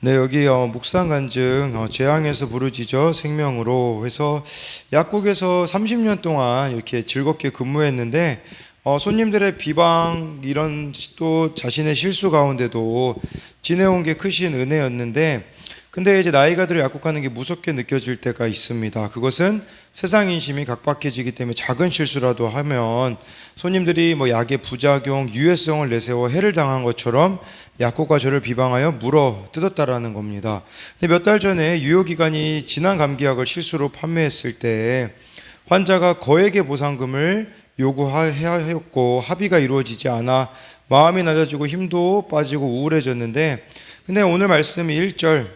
네, 여기 묵상 간증 재앙에서 부르짖어 생명으로 해서 약국에서 30년 동안 이렇게 즐겁게 근무했는데 손님들의 비방 이런 또 자신의 실수 가운데도 지내온 게 크신 은혜였는데, 근데 이제 나이가 들어 약국하는 게 무섭게 느껴질 때가 있습니다. 그것은 세상 인심이 각박해지기 때문에 작은 실수라도 하면 손님들이 뭐 약의 부작용, 유해성을 내세워 해를 당한 것처럼 약국과 저를 비방하여 물어 뜯었다라는 겁니다. 근데 몇 달 전에 유효기간이 지난 감기약을 실수로 판매했을 때 환자가 거액의 보상금을 요구해야 했고 합의가 이루어지지 않아 마음이 낮아지고 힘도 빠지고 우울해졌는데, 근데 오늘 말씀 1절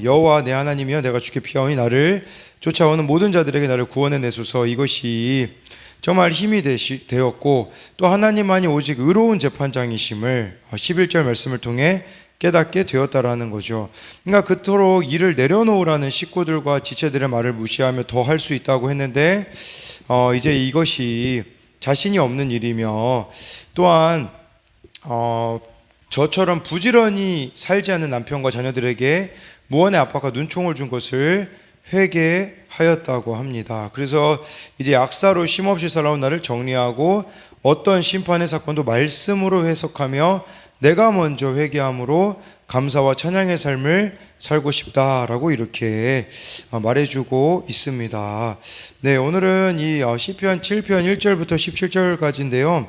여호와 내 하나님이여 내가 주께 피하오니 나를 쫓아오는 모든 자들에게 나를 구원해 내소서, 이것이 정말 힘이 되었고 또 하나님만이 오직 의로운 재판장이심을 11절 말씀을 통해 깨닫게 되었다라는 거죠. 그러니까 그토록 일을 내려놓으라는 식구들과 지체들의 말을 무시하며 더 할 수 있다고 했는데 이제 이것이 자신이 없는 일이며, 또한 저처럼 부지런히 살지 않는 남편과 자녀들에게 무언의 압박과 눈총을 준 것을 회개하였다고 합니다. 그래서 이제 약사로 쉼없이 살아온 나를 정리하고 어떤 심판의 사건도 말씀으로 해석하며 내가 먼저 회개함으로 감사와 찬양의 삶을 살고 싶다라고 이렇게 말해주고 있습니다. 네, 오늘은 이 시편 7편 1절부터 17절까지인데요.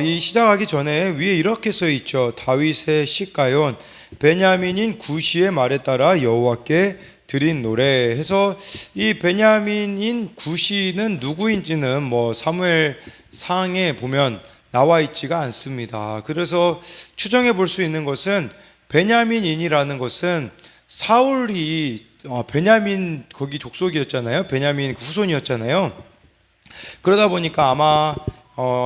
이 시작하기 전에 위에 이렇게 써 있죠. 다윗의 시가연 베냐민인 구시의 말에 따라 여호와께 드린 노래 해서, 이 베냐민인 구시는 누구인지는 뭐 사무엘 상에 보면 나와 있지가 않습니다. 그래서 추정해 볼 수 있는 것은 베냐민인이라는 것은 사울이 베냐민 거기 족속이었잖아요. 베냐민 후손이었잖아요. 그러다 보니까 아마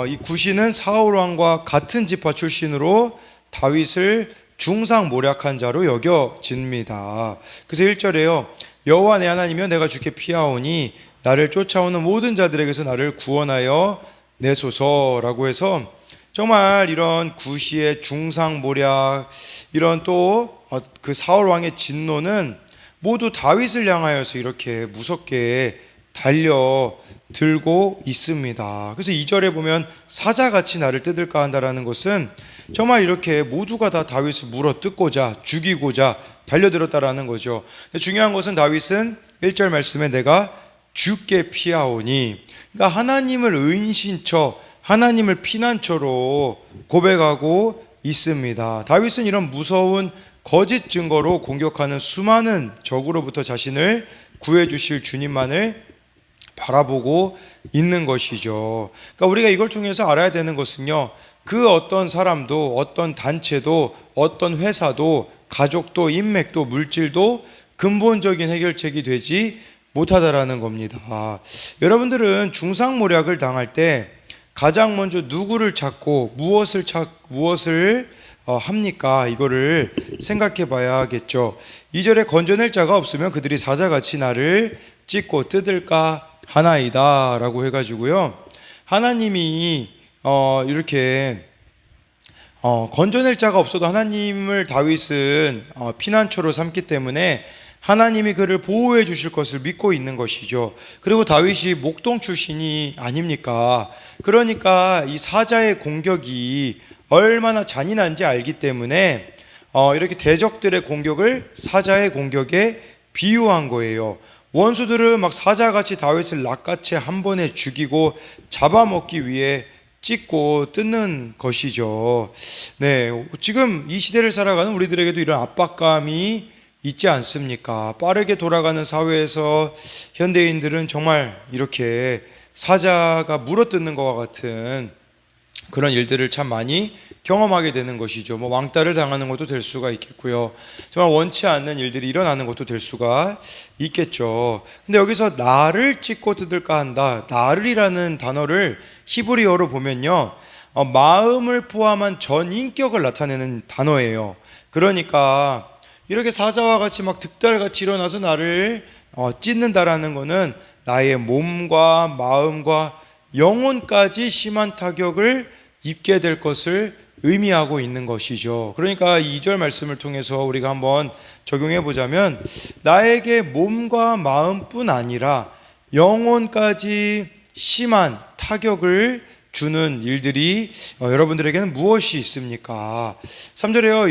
이 구시는 사울 왕과 같은 지파 출신으로 다윗을 중상모략한 자로 여겨집니다. 그래서 1절에요. 여호와 내 하나님이여 내가 주께 피하오니 나를 쫓아오는 모든 자들에게서 나를 구원하여 내소서라고 해서, 정말 이런 구시의 중상모략, 이런 또 그 사울 왕의 진노는 모두 다윗을 향하여서 이렇게 무섭게 달려들고 있습니다. 그래서 2절에 보면 사자같이 나를 뜯을까 한다라는 것은 정말 이렇게 모두가 다 다윗을 물어 뜯고자 죽이고자 달려들었다라는 거죠. 근데 중요한 것은 다윗은 1절 말씀에 내가 주께 피하오니, 그러니까 하나님을 은신처, 하나님을 피난처로 고백하고 있습니다. 다윗은 이런 무서운 거짓 증거로 공격하는 수많은 적으로부터 자신을 구해주실 주님만을 바라보고 있는 것이죠. 그러니까 우리가 이걸 통해서 알아야 되는 것은요, 그 어떤 사람도, 어떤 단체도, 어떤 회사도, 가족도, 인맥도, 물질도 근본적인 해결책이 되지 못하다라는 겁니다. 여러분들은 중상모략을 당할 때 가장 먼저 누구를 찾고 무엇을 합니까? 이거를 생각해 봐야겠죠. 2절에 건져낼 자가 없으면 그들이 사자같이 나를 찢고 뜯을까 하나이다 라고 해가지고요, 하나님이 이렇게 건져낼 자가 없어도 하나님을 다윗은 피난처로 삼기 때문에 하나님이 그를 보호해 주실 것을 믿고 있는 것이죠. 그리고 다윗이 목동 출신이 아닙니까? 그러니까 이 사자의 공격이 얼마나 잔인한지 알기 때문에 이렇게 대적들의 공격을 사자의 공격에 비유한 거예요. 원수들은 막 사자같이 다윗을 낚아채 한 번에 죽이고 잡아먹기 위해 찢고 뜯는 것이죠. 네, 지금 이 시대를 살아가는 우리들에게도 이런 압박감이 있지 않습니까? 빠르게 돌아가는 사회에서 현대인들은 정말 이렇게 사자가 물어뜯는 것과 같은 그런 일들을 참 많이 경험하게 되는 것이죠. 뭐 왕따를 당하는 것도 될 수가 있겠고요. 정말 원치 않는 일들이 일어나는 것도 될 수가 있겠죠. 근데 여기서 나를 찢고 뜯을까 한다. 나를이라는 단어를 히브리어로 보면요, 마음을 포함한 전 인격을 나타내는 단어예요. 그러니까 이렇게 사자와 같이 막 득달같이 일어나서 나를 찢는다라는 것은 나의 몸과 마음과 영혼까지 심한 타격을 입게 될 것을 의미하고 있는 것이죠. 그러니까 이 2절 말씀을 통해서 우리가 한번 적용해 보자면, 나에게 몸과 마음뿐 아니라 영혼까지 심한 타격을 주는 일들이 여러분들에게는 무엇이 있습니까? 3절에요.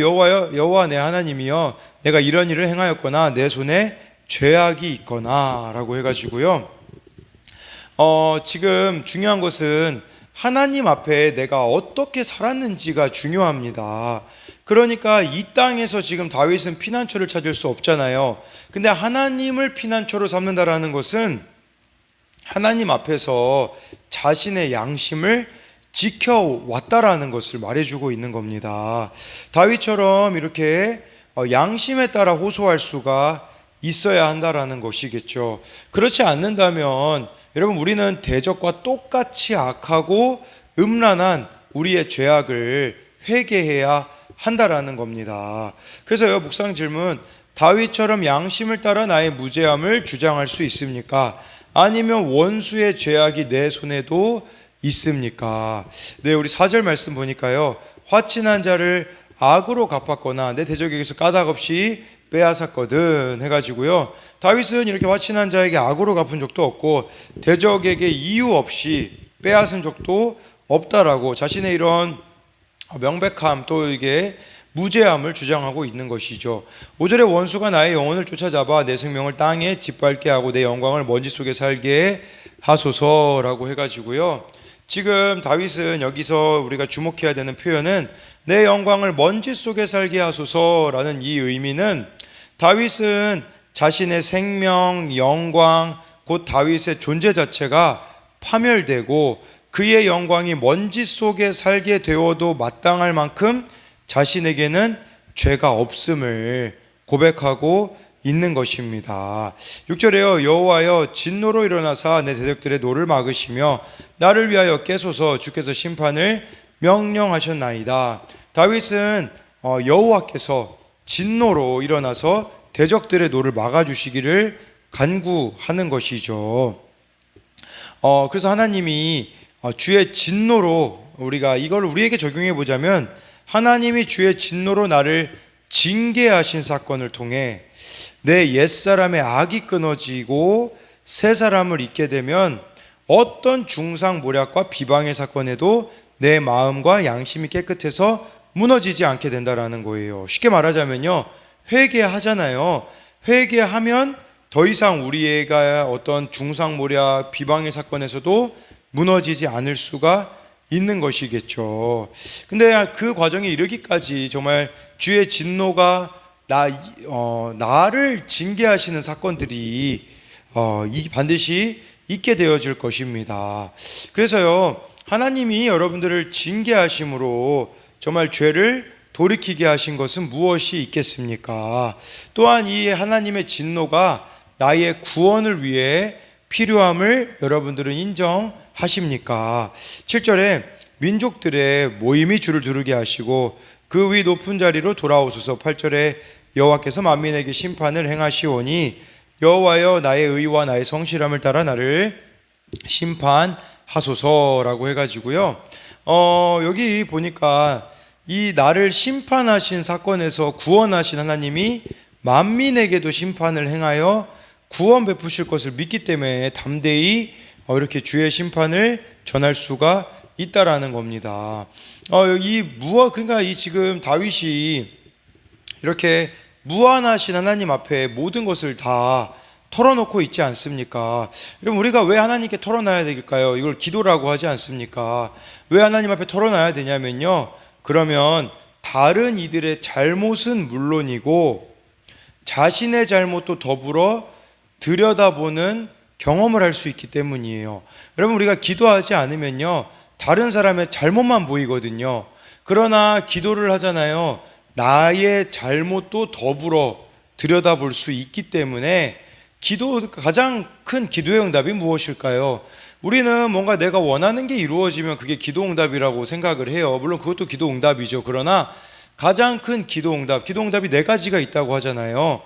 여호와 내 하나님이여, 내가 이런 일을 행하였거나 내 손에 죄악이 있거나 라고 해가지고요. 지금 중요한 것은 하나님 앞에 내가 어떻게 살았는지가 중요합니다. 그러니까 이 땅에서 지금 다윗은 피난처를 찾을 수 없잖아요. 근데 하나님을 피난처로 삼는다라는 것은 하나님 앞에서 자신의 양심을 지켜왔다라는 것을 말해주고 있는 겁니다. 다윗처럼 이렇게 양심에 따라 호소할 수가 있어야 한다라는 것이겠죠. 그렇지 않는다면 여러분, 우리는 대적과 똑같이 악하고 음란한 우리의 죄악을 회개해야 한다라는 겁니다. 그래서요, 묵상 질문, 다윗처럼 양심을 따라 나의 무죄함을 주장할 수 있습니까? 아니면 원수의 죄악이 내 손에도 있습니까? 네, 우리 4절 말씀 보니까요, 화친한 자를 악으로 갚았거나 내 대적에게서 까닭없이 빼앗았거든 해가지고요, 다윗은 이렇게 화친한 자에게 악으로 갚은 적도 없고 대적에게 이유 없이 빼앗은 적도 없다라고 자신의 이런 명백함, 또 이게 무죄함을 주장하고 있는 것이죠. 5절에 원수가 나의 영혼을 쫓아잡아 내 생명을 땅에 짓밟게 하고 내 영광을 먼지 속에 살게 하소서라고 해가지고요, 지금 다윗은 여기서 우리가 주목해야 되는 표현은 내 영광을 먼지 속에 살게 하소서라는 이 의미는, 다윗은 자신의 생명, 영광, 곧 다윗의 존재 자체가 파멸되고 그의 영광이 먼지 속에 살게 되어도 마땅할 만큼 자신에게는 죄가 없음을 고백하고 있는 것입니다. 6절에요. 여호와여, 진노로 일어나사 내 대적들의 노를 막으시며 나를 위하여 깨소서, 주께서 심판을 명령하셨나이다. 다윗은 여호와께서 진노로 일어나서 대적들의 노를 막아주시기를 간구하는 것이죠. 그래서 하나님이 주의 진노로, 우리가 이걸 우리에게 적용해 보자면, 하나님이 주의 진노로 나를 징계하신 사건을 통해 내 옛사람의 악이 끊어지고 새 사람을 잊게 되면 어떤 중상모략과 비방의 사건에도 내 마음과 양심이 깨끗해서 무너지지 않게 된다라는 거예요. 쉽게 말하자면요, 회개하잖아요. 회개하면 더 이상 우리가 어떤 중상모략, 비방의 사건에서도 무너지지 않을 수가 있는 것이겠죠. 근데 그 과정에 이르기까지 정말 주의 진노가 나를 징계하시는 사건들이 반드시 있게 되어질 것입니다. 그래서요, 하나님이 여러분들을 징계하심으로 정말 죄를 돌이키게 하신 것은 무엇이 있겠습니까? 또한 이 하나님의 진노가 나의 구원을 위해 필요함을 여러분들은 인정하십니까? 7절에 민족들의 모임이 주를 두르게 하시고 그 위 높은 자리로 돌아오소서. 8절에 여호와께서 만민에게 심판을 행하시오니 여호와여, 나의 의와 나의 성실함을 따라 나를 심판하소서라고 해가지고요, 여기 보니까 이 나를 심판하신 사건에서 구원하신 하나님이 만민에게도 심판을 행하여 구원 베푸실 것을 믿기 때문에 담대히 이렇게 주의 심판을 전할 수가 있다라는 겁니다. 그러니까 이 지금 다윗이 이렇게 무한하신 하나님 앞에 모든 것을 다 털어놓고 있지 않습니까? 여러분, 우리가 왜 하나님께 털어놔야 될까요? 이걸 기도라고 하지 않습니까? 왜 하나님 앞에 털어놔야 되냐면요, 그러면 다른 이들의 잘못은 물론이고 자신의 잘못도 더불어 들여다보는 경험을 할 수 있기 때문이에요. 여러분, 우리가 기도하지 않으면요, 다른 사람의 잘못만 보이거든요. 그러나 기도를 하잖아요, 나의 잘못도 더불어 들여다볼 수 있기 때문에 가장 큰 기도의 응답이 무엇일까요? 우리는 뭔가 내가 원하는 게 이루어지면 그게 기도 응답이라고 생각을 해요. 물론 그것도 기도 응답이죠. 그러나 가장 큰 기도 응답이 네 가지가 있다고 하잖아요.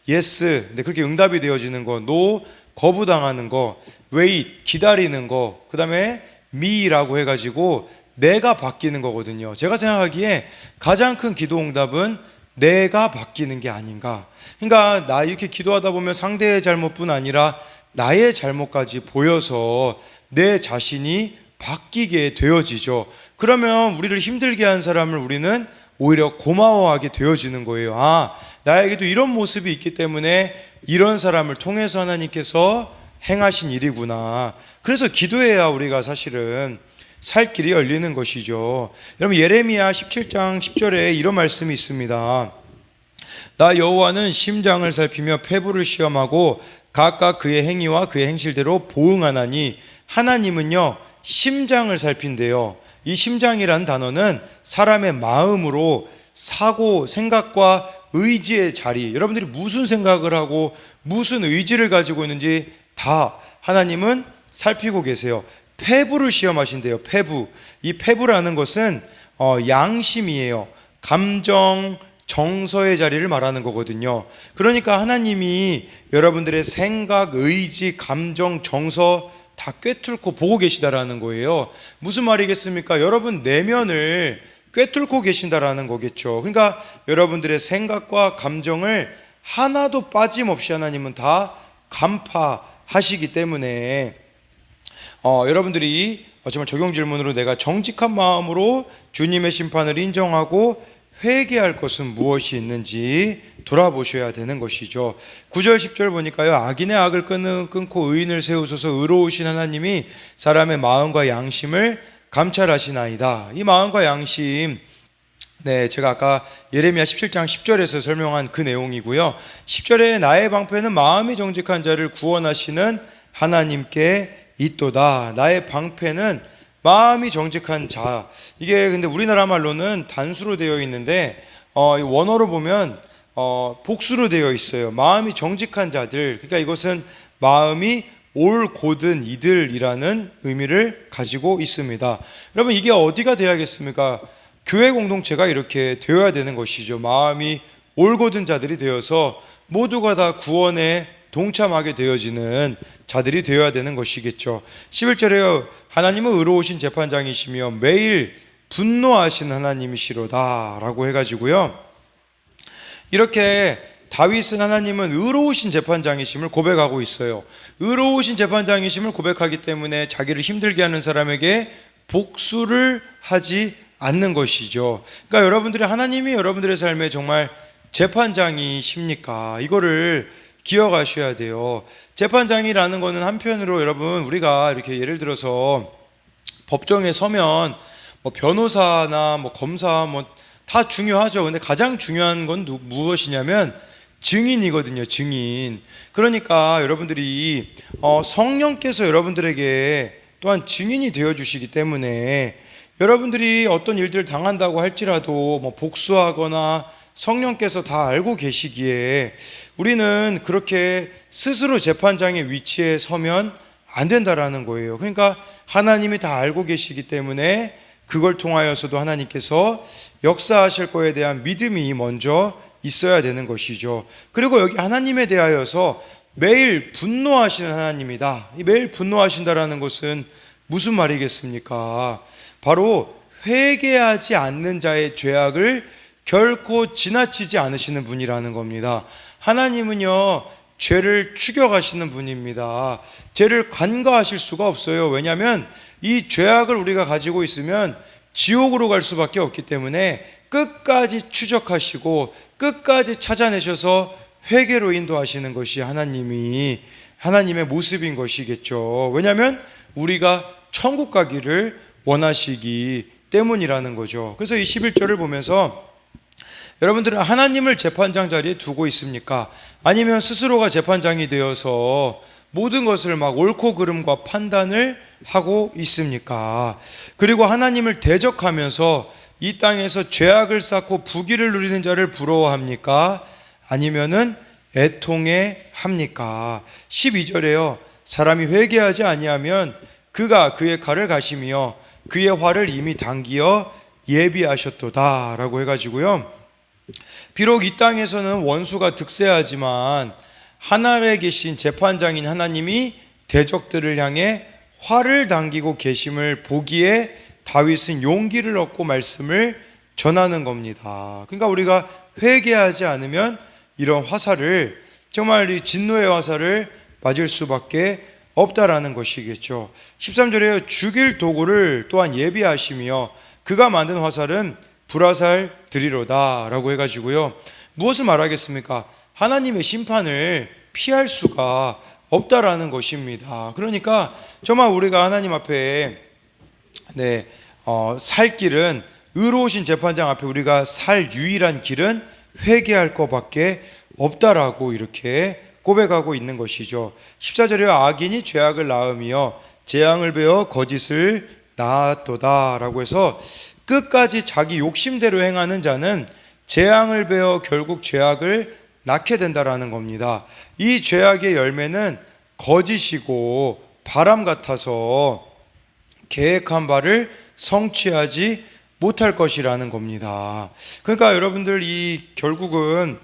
yes, 근데 그렇게 응답이 되어지는 거, no, 거부당하는 거, wait, 기다리는 거, 그 다음에 me라고 해가지고 내가 바뀌는 거거든요. 제가 생각하기에 가장 큰 기도 응답은 내가 바뀌는 게 아닌가. 그러니까 나 이렇게 기도하다 보면 상대의 잘못뿐 아니라 나의 잘못까지 보여서 내 자신이 바뀌게 되어지죠. 그러면 우리를 힘들게 한 사람을 우리는 오히려 고마워하게 되어지는 거예요. 아, 나에게도 이런 모습이 있기 때문에 이런 사람을 통해서 하나님께서 행하신 일이구나. 그래서 기도해야 우리가 사실은 살 길이 열리는 것이죠. 여러분, 예레미야 17장 10절에 이런 말씀이 있습니다. 나 여호와는 심장을 살피며 폐부를 시험하고 각각 그의 행위와 그의 행실대로 보응하나니, 하나님은요 심장을 살핀대요. 이 심장이란 단어는 사람의 마음으로 사고, 생각과 의지의 자리, 여러분들이 무슨 생각을 하고 무슨 의지를 가지고 있는지 다 하나님은 살피고 계세요. 폐부를 시험하신대요. 폐부. 이 폐부라는 것은 양심이에요. 감정, 정서의 자리를 말하는 거거든요. 그러니까 하나님이 여러분들의 생각, 의지, 감정, 정서 다 꿰뚫고 보고 계시다라는 거예요. 무슨 말이겠습니까? 여러분 내면을 꿰뚫고 계신다라는 거겠죠. 그러니까 여러분들의 생각과 감정을 하나도 빠짐없이 하나님은 다 간파하시기 때문에 여러분들이 정말 적용 질문으로 내가 정직한 마음으로 주님의 심판을 인정하고 회개할 것은 무엇이 있는지 돌아보셔야 되는 것이죠. 9절 10절 보니까요, 악인의 악을 끊고 의인을 세우소서. 의로우신 하나님이 사람의 마음과 양심을 감찰하시나이다. 이 마음과 양심, 네, 제가 아까 예레미야 17장 10절에서 설명한 그 내용이고요. 10절에 나의 방패는 마음이 정직한 자를 구원하시는 하나님께 있도다. 나의 방패는 마음이 정직한 자. 이게 근데 우리나라 말로는 단수로 되어 있는데 원어로 보면 복수로 되어 있어요. 마음이 정직한 자들. 그러니까 이것은 마음이 올곧은 이들이라는 의미를 가지고 있습니다. 여러분, 이게 어디가 돼야겠습니까? 교회 공동체가 이렇게 되어야 되는 것이죠. 마음이 올곧은 자들이 되어서 모두가 다 구원에 동참하게 되어지는 자들이 되어야 되는 것이겠죠. 11절에요. 하나님은 의로우신 재판장이시며 매일 분노하신 하나님이시로다 라고 해가지고요, 이렇게 다윗은 하나님은 의로우신 재판장이심을 고백하고 있어요. 의로우신 재판장이심을 고백하기 때문에 자기를 힘들게 하는 사람에게 복수를 하지 않는 것이죠. 그러니까 여러분들이, 하나님이 여러분들의 삶에 정말 재판장이십니까? 이거를 기억하셔야 돼요. 재판장이라는 거는 한편으로 여러분, 우리가 이렇게 예를 들어서 법정에 서면 뭐 변호사나 뭐 검사 뭐 다 중요하죠. 근데 가장 중요한 건 무엇이냐면 증인이거든요. 증인. 그러니까 여러분들이 성령께서 여러분들에게 또한 증인이 되어 주시기 때문에 여러분들이 어떤 일들을 당한다고 할지라도 뭐 복수하거나 성령께서 다 알고 계시기에 우리는 그렇게 스스로 재판장의 위치에 서면 안 된다라는 거예요. 그러니까 하나님이 다 알고 계시기 때문에 그걸 통하여서도 하나님께서 역사하실 거에 대한 믿음이 먼저 있어야 되는 것이죠. 그리고 여기 하나님에 대하여서 매일 분노하시는 하나님이다. 이 매일 분노하신다라는 것은 무슨 말이겠습니까? 바로 회개하지 않는 자의 죄악을 결코 지나치지 않으시는 분이라는 겁니다. 하나님은요, 죄를 추격하시는 분입니다. 죄를 간과하실 수가 없어요. 왜냐하면 이 죄악을 우리가 가지고 있으면 지옥으로 갈 수밖에 없기 때문에 끝까지 추적하시고 끝까지 찾아내셔서 회개로 인도하시는 것이 하나님의 모습인 것이겠죠. 왜냐하면 우리가 천국 가기를 원하시기 때문이라는 거죠. 그래서 이 11절을 보면서 여러분들은 하나님을 재판장 자리에 두고 있습니까? 아니면 스스로가 재판장이 되어서 모든 것을 막 옳고 그름과 판단을 하고 있습니까? 그리고 하나님을 대적하면서 이 땅에서 죄악을 쌓고 부귀를 누리는 자를 부러워합니까? 아니면은 애통해 합니까? 12절에요. 사람이 회개하지 아니하면 그가 그의 칼을 가시며 그의 활을 이미 당기어 예비하셨도다 라고 해가지고요, 비록 이 땅에서는 원수가 득세하지만 하늘에 계신 재판장인 하나님이 대적들을 향해 활을 당기고 계심을 보기에 다윗은 용기를 얻고 말씀을 전하는 겁니다. 그러니까 우리가 회개하지 않으면 이런 화살을, 정말 이 진노의 화살을 맞을 수밖에 없다라는 것이겠죠. 13절에 죽일 도구를 또한 예비하시며 그가 만든 화살은 불화살 드리로다 라고 해가지고요. 무엇을 말하겠습니까? 하나님의 심판을 피할 수가 없다라는 것입니다. 그러니까 정말 우리가 하나님 앞에 살 길은, 의로우신 재판장 앞에 우리가 살 유일한 길은 회개할 것밖에 없다라고 이렇게 고백하고 있는 것이죠. 14절에 악인이 죄악을 낳으며 재앙을 베어 거짓을 낳았도다 라고 해서 끝까지 자기 욕심대로 행하는 자는 재앙을 베어 결국 죄악을 낳게 된다라는 겁니다. 이 죄악의 열매는 거짓이고 바람 같아서 계획한 바를 성취하지 못할 것이라는 겁니다. 그러니까 여러분들, 이 결국은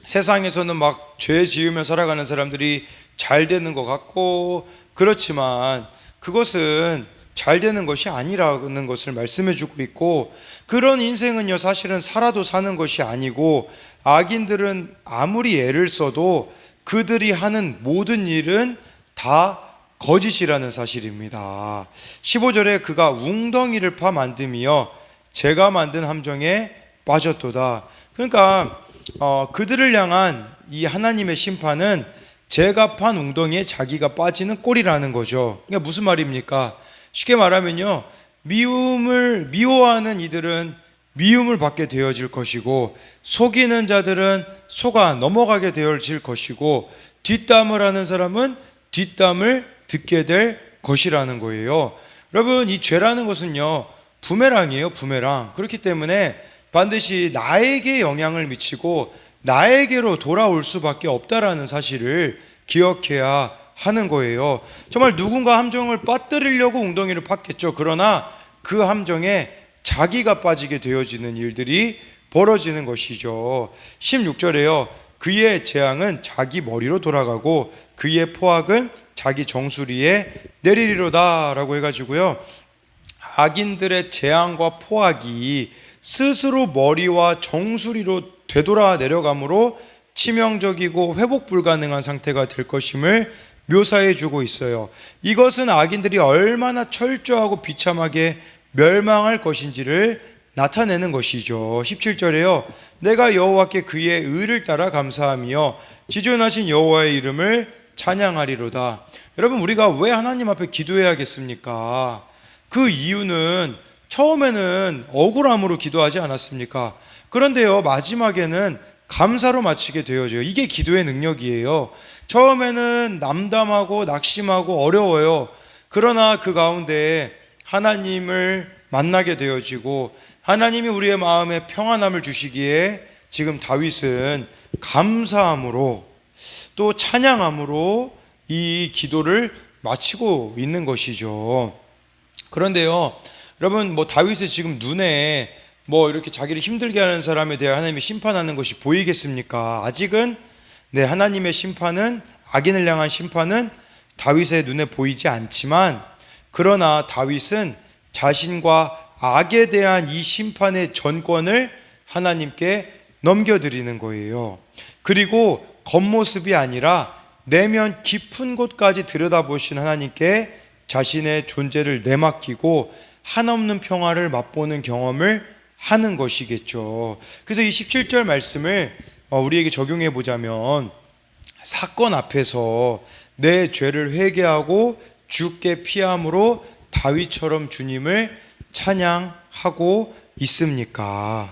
세상에서는 막 죄 지으며 살아가는 사람들이 잘 되는 것 같고, 그렇지만 그것은 잘 되는 것이 아니라는 것을 말씀해 주고 있고, 그런 인생은요 사실은 살아도 사는 것이 아니고, 악인들은 아무리 애를 써도 그들이 하는 모든 일은 다 거짓이라는 사실입니다. 15절에 그가 웅덩이를 파 만듦이여 제가 만든 함정에 빠졌도다. 그러니까 그들을 향한 이 하나님의 심판은 제가 판 웅덩이에 자기가 빠지는 꼴이라는 거죠. 그러니까 무슨 말입니까? 쉽게 말하면요, 미워하는 이들은 미움을 받게 되어질 것이고, 속이는 자들은 속아 넘어가게 되어질 것이고, 뒷담을 하는 사람은 뒷담을 듣게 될 것이라는 거예요. 여러분, 이 죄라는 것은요 부메랑이에요, 부메랑. 그렇기 때문에 반드시 나에게 영향을 미치고 나에게로 돌아올 수밖에 없다라는 사실을 기억해야 하는 거예요. 정말 누군가 함정을 빠뜨리려고 웅덩이를 팠겠죠. 그러나 그 함정에 자기가 빠지게 되어지는 일들이 벌어지는 것이죠. 16절에요. 그의 재앙은 자기 머리로 돌아가고 그의 포악은 자기 정수리에 내리리로다 라고 해가지고요, 악인들의 재앙과 포악이 스스로 머리와 정수리로 되돌아 내려가므로 치명적이고 회복 불가능한 상태가 될 것임을 묘사해 주고 있어요. 이것은 악인들이 얼마나 철저하고 비참하게 멸망할 것인지를 나타내는 것이죠. 17절에요. 내가 여호와께 그의 의를 따라 감사하며 지존하신 여호와의 이름을 찬양하리로다. 여러분, 우리가 왜 하나님 앞에 기도해야겠습니까? 그 이유는 처음에는 억울함으로 기도하지 않았습니까? 그런데요, 마지막에는 감사로 마치게 되어져요. 이게 기도의 능력이에요. 처음에는 남담하고 낙심하고 어려워요. 그러나 그 가운데 하나님을 만나게 되어지고 하나님이 우리의 마음에 평안함을 주시기에 지금 다윗은 감사함으로 또 찬양함으로 이 기도를 마치고 있는 것이죠. 그런데요, 여러분, 다윗의 지금 눈에 이렇게 자기를 힘들게 하는 사람에 대해 하나님이 심판하는 것이 보이겠습니까? 아직은 하나님의 심판은, 악인을 향한 심판은 다윗의 눈에 보이지 않지만, 그러나 다윗은 자신과 악에 대한 이 심판의 전권을 하나님께 넘겨드리는 거예요. 그리고 겉모습이 아니라 내면 깊은 곳까지 들여다보신 하나님께 자신의 존재를 내맡기고 한없는 평화를 맛보는 경험을 하는 것이겠죠. 그래서 이 17절 말씀을 우리에게 적용해 보자면, 사건 앞에서 내 죄를 회개하고 주께 피함으로 다윗처럼 주님을 찬양하고 있습니까?